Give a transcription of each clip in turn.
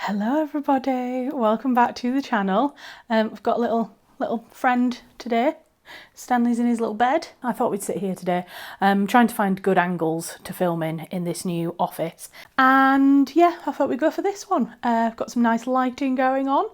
Hello everybody, welcome back to the channel. We've got a little friend today. Stanley's in his little bed. I thought we'd sit here today, trying to find good angles to film in this new office. And yeah, I thought we'd go for this one. Got some nice lighting going on,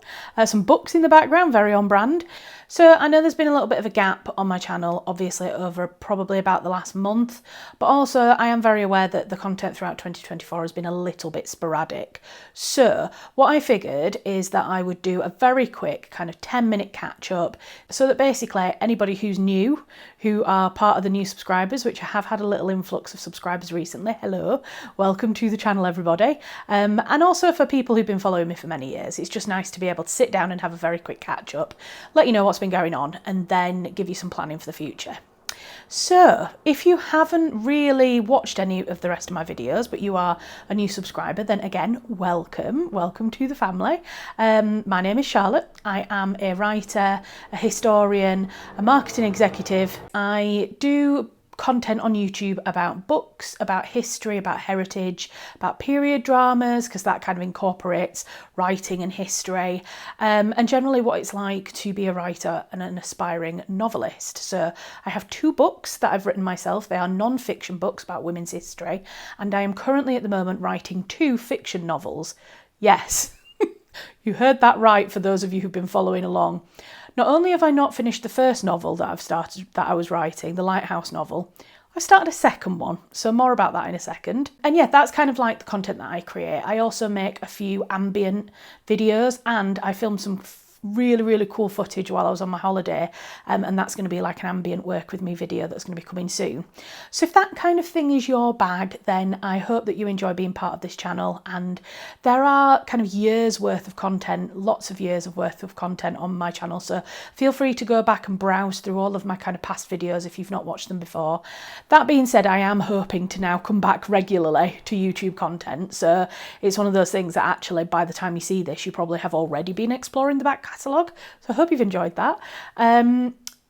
some books in the background, very on brand. So I know there's been a little bit of a gap on my channel, obviously over probably about the last month, but also I am very aware that the content throughout 2024 has been a little bit sporadic. So what I figured is that I would do a very quick kind of 10-minute catch up so that basically anybody who's new, who are part of the new subscribers, which I have had a little influx of subscribers recently, hello, welcome to the channel everybody, and also for people who've been following me for many years, it's just nice to be able to sit down and have a very quick catch up, let you know what's been going on and then give you some planning for the future. So if you haven't really watched any of the rest of my videos, but you are a new subscriber, then again, welcome to the family. My name is Charlotte. I am a writer, a historian, a marketing executive. I do content on YouTube about books, about history, about heritage, about period dramas, because that kind of incorporates writing and history, and generally what it's like to be a writer and an aspiring novelist. So I have 2 books that I've written myself. They are non-fiction books about women's history, and I am currently at the moment writing 2 fiction novels. Yes, you heard that right for those of you who've been following along. Not only have I not finished the first novel that I was writing, the Lighthouse novel, I've started a second one, so more about that in a second. And yeah, that's kind of like the content that I create. I also make a few ambient videos and I filmed some really cool footage while I was on my holiday, and that's going to be like an ambient work with me video that's going to be coming soon. So if that kind of thing is your bag, then I hope that you enjoy being part of this channel. And there are kind of years worth of content, lots of years worth of content on my channel, so feel free to go back and browse through all of my kind of past videos if you've not watched them before. That being said, I am hoping to now come back regularly to YouTube content, so it's one of those things that actually by the time you see this you probably have already been exploring the back catalogue, so I hope you've enjoyed that.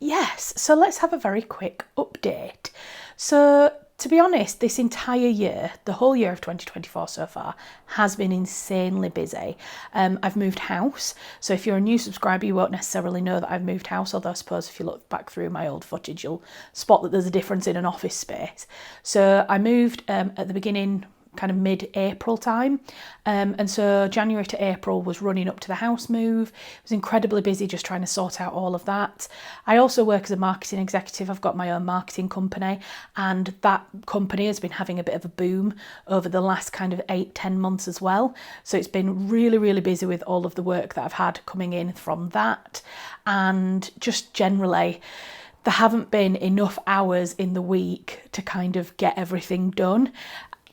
Yes, so let's have a very quick update. So to be honest, this entire year, the whole year of 2024 so far, has been insanely busy. I've moved house, so if you're a new subscriber you won't necessarily know that I've moved house, although I suppose if you look back through my old footage you'll spot that there's a difference in an office space. So I moved at the beginning, kind of mid-April time, and so January to April was running up to the house move. I was incredibly busy just trying to sort out all of that. I also work as a marketing executive. I've got my own marketing company, and that company has been having a bit of a boom over the last kind of 8-10 months as well, so it's been really busy with all of the work that I've had coming in from that, and just generally there haven't been enough hours in the week to kind of get everything done.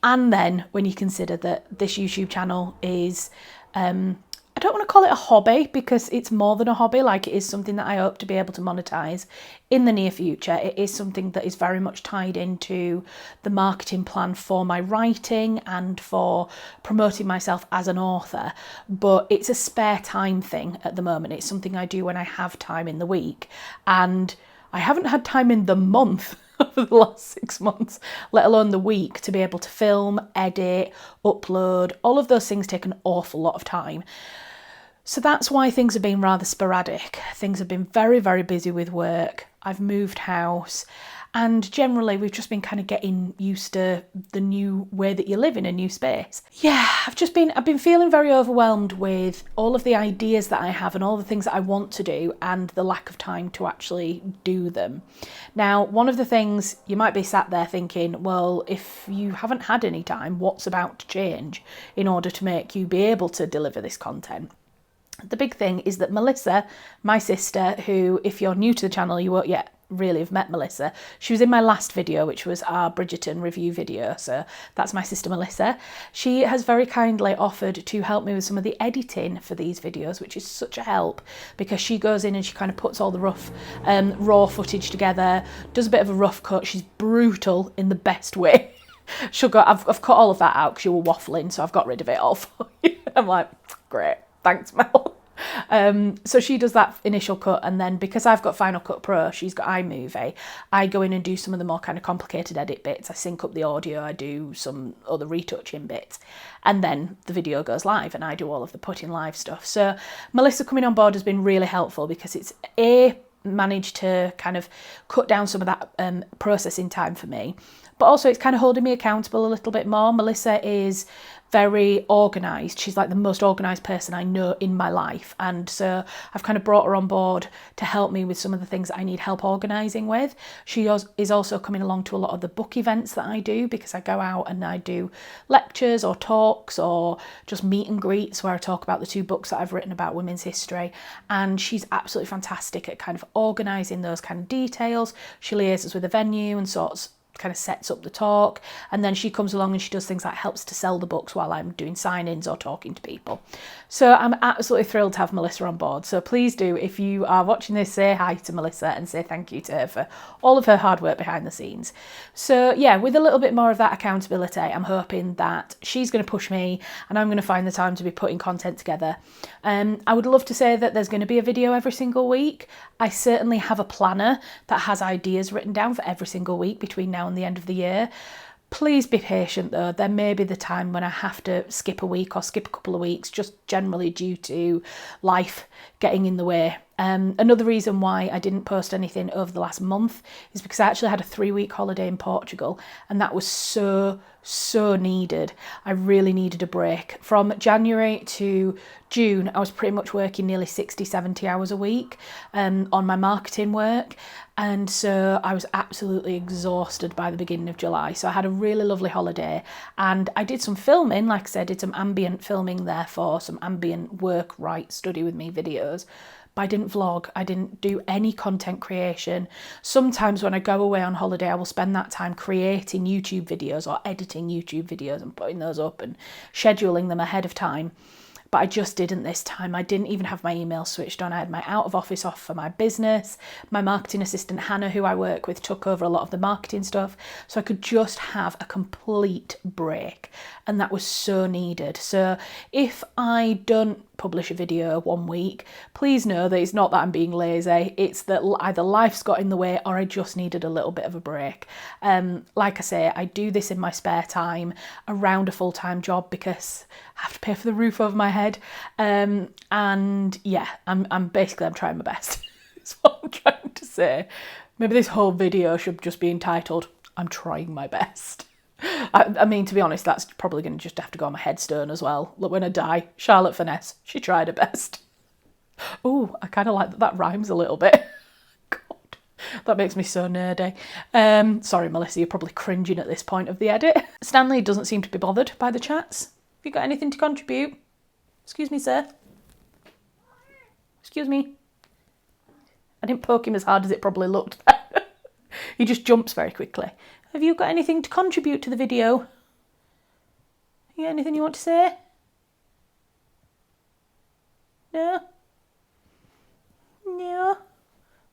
And then when you consider that this YouTube channel is, I don't want to call it a hobby because it's more than a hobby, like it is something that I hope to be able to monetize in the near future. It is something that is very much tied into the marketing plan for my writing and for promoting myself as an author, but it's a spare time thing at the moment. It's something I do when I have time in the week, and I haven't had time in the month over the last 6 months, let alone the week, to be able to film, edit, upload. All of those things take an awful lot of time. So that's why things have been rather sporadic. Things have been very busy with work. I've moved house, and generally we've just been kind of getting used to the new way that you live in a new space. Yeah, I've been feeling very overwhelmed with all of the ideas that I have and all the things that I want to do and the lack of time to actually do them. Now, one of the things you might be sat there thinking, well, if you haven't had any time, what's about to change in order to make you be able to deliver this content? The big thing is that Melissa, my sister, who, if you're new to the channel, you won't yet really have met Melissa. She was in my last video, which was our Bridgerton review video, so that's my sister Melissa. She has very kindly offered to help me with some of the editing for these videos, which is such a help because she goes in and she kind of puts all the rough raw footage together, does a bit of a rough cut. She's brutal in the best way. She'll go, I've cut all of that out because you were waffling, so I've got rid of it all for you. I'm like, great, thanks Mel. So she does that initial cut, and then because I've got Final Cut Pro, she's got iMovie, I go in and do some of the more kind of complicated edit bits. I sync up the audio, I do some other retouching bits, and then the video goes live and I do all of the putting live stuff. So Melissa coming on board has been really helpful because it's managed to kind of cut down some of that processing time for me, but also it's kind of holding me accountable a little bit more. Melissa is very organised. She's like the most organised person I know in my life, and so I've kind of brought her on board to help me with some of the things that I need help organising with. She is also coming along to a lot of the book events that I do, because I go out and I do lectures or talks or just meet and greets where I talk about the 2 books that I've written about women's history, and she's absolutely fantastic at kind of organising those kind of details. She liaises with the venue and kind of sets up the talk, and then she comes along and she does things like helps to sell the books while I'm doing sign-ins or talking to people. So I'm absolutely thrilled to have Melissa on board. So please do, if you are watching this, say hi to Melissa and say thank you to her for all of her hard work behind the scenes. So yeah, with a little bit more of that accountability, I'm hoping that she's going to push me and I'm going to find the time to be putting content together. I would love to say that there's going to be a video every single week. I certainly have a planner that has ideas written down for every single week between now and the end of the year. Please be patient though. There may be the time when I have to skip a week or skip a couple of weeks, just generally due to life getting in the way. Another reason why I didn't post anything over the last month is because I actually had a 3-week holiday in Portugal, and that was so needed. I really needed a break. From January to June, I was pretty much working nearly 60-70 hours a week on my marketing work, and so I was absolutely exhausted by the beginning of July. So I had a really lovely holiday, and I did some filming. Like I said, did some ambient filming there for some ambient work, write, study with me videos. But I didn't vlog, I didn't do any content creation. Sometimes when I go away on holiday, I will spend that time creating YouTube videos or editing YouTube videos and putting those up and scheduling them ahead of time. But I just didn't this time. I didn't even have my email switched on. I had my out of office off for my business. My marketing assistant, Hannah, who I work with, took over a lot of the marketing stuff. So I could just have a complete break. And that was so needed. So if I don't publish a video one week, please know that it's not that I'm being lazy. It's that either life's got in the way or I just needed a little bit of a break. Like I say, I do this in my spare time around a full-time job because I have to pay for the roof over my head. And yeah, I'm trying my best. That's what I'm trying to say. Maybe this whole video should just be entitled, I'm trying my best. I mean, to be honest, that's probably going to just have to go on my headstone as well. Look, when I die, Charlotte Finesse, she tried her best. Oh, I kind of like that rhymes a little bit. God, that makes me so nerdy. Sorry, Melissa, you're probably cringing at this point of the edit. Stanley doesn't seem to be bothered by the chats. Have you got anything to contribute? Excuse me, sir. Excuse me. I didn't poke him as hard as it probably looked. He just jumps very quickly. Have you got anything to contribute to the video? You got anything you want to say? No? No?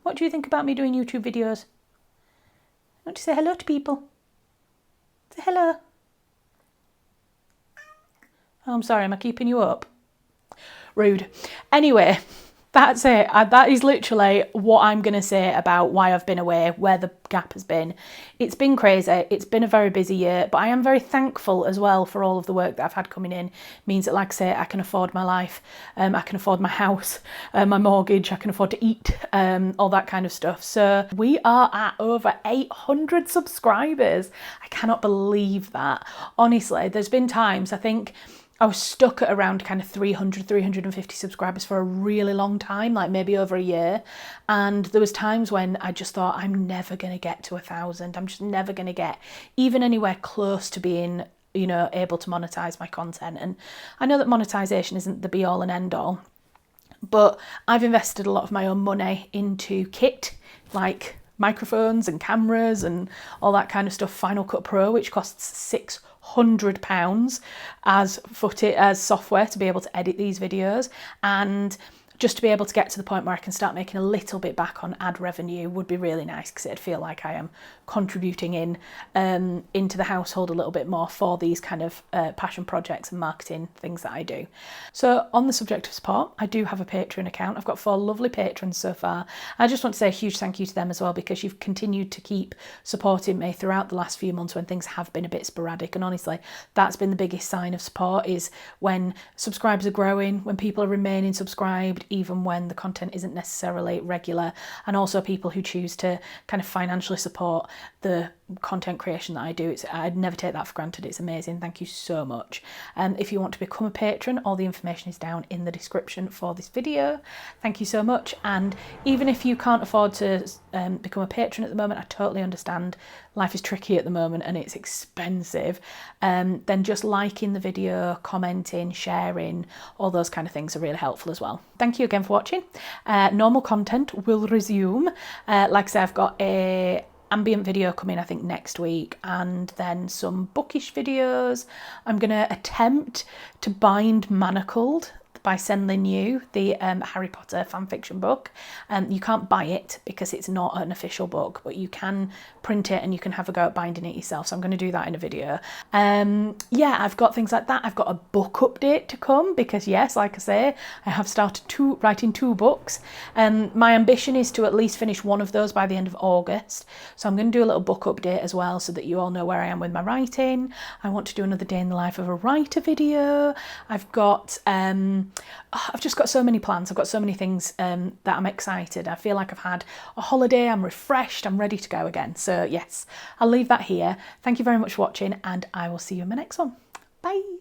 What do you think about me doing YouTube videos? I want to say hello to people. Say hello. Oh, I'm sorry, am I keeping you up? Rude. Anyway, that's it. That is literally what I'm going to say about why I've been away, where the gap has been. It's been crazy. It's been a very busy year, but I am very thankful as well for all of the work that I've had coming in. It means that, like I say, I can afford my life. I can afford my house, my mortgage. I can afford to eat, all that kind of stuff. So we are at over 800 subscribers. I cannot believe that. Honestly, there's been times, I think, I was stuck at around kind of 300, 350 subscribers for a really long time, like maybe over a year. And there was times when I just thought, I'm never going to get to 1,000. I'm just never going to get even anywhere close to being, you know, able to monetize my content. And I know that monetization isn't the be all and end all, but I've invested a lot of my own money into kit, like microphones and cameras and all that kind of stuff. Final Cut Pro, which costs £600 as software to be able to edit these videos, and just to be able to get to the point where I can start making a little bit back on ad revenue would be really nice, because it'd feel like I am contributing into the household a little bit more for these kind of passion projects and marketing things that I do. So on the subject of support, I do have a Patreon account. I've got 4 lovely patrons so far. I just want to say a huge thank you to them as well, because you've continued to keep supporting me throughout the last few months when things have been a bit sporadic. And honestly, that's been the biggest sign of support, is when subscribers are growing, when people are remaining subscribed, even when the content isn't necessarily regular, and also people who choose to kind of financially support the content creation that I do. I'd never take that for granted. It's amazing. Thank you so much. If you want to become a patron, all the information is down in the description for this video. Thank you so much. And even if you can't afford to become a patron at the moment, I totally understand. Life is tricky at the moment and it's expensive. Then just liking the video, commenting, sharing, all those kind of things are really helpful as well. Thank you again for watching. Normal content will resume. Like I say, I've got a ambient video coming, I think, next week, and then some bookish videos. I'm going to attempt to bind Manacled by Senlin Yu, the Harry Potter fanfiction book. You can't buy it because it's not an official book, but you can print it and you can have a go at binding it yourself. So I'm going to do that in a video. Yeah, I've got things like that. I've got a book update to come because, yes, like I say, I have started writing 2 books. My ambition is to at least finish one of those by the end of August. So I'm going to do a little book update as well so that you all know where I am with my writing. I want to do another day in the life of a writer video. I've just got so many plans. I've got so many things that I'm excited. I feel like I've had a holiday. I'm refreshed. I'm ready to go again. So yes, I'll leave that here. Thank you very much for watching, and I will see you in my next one. Bye.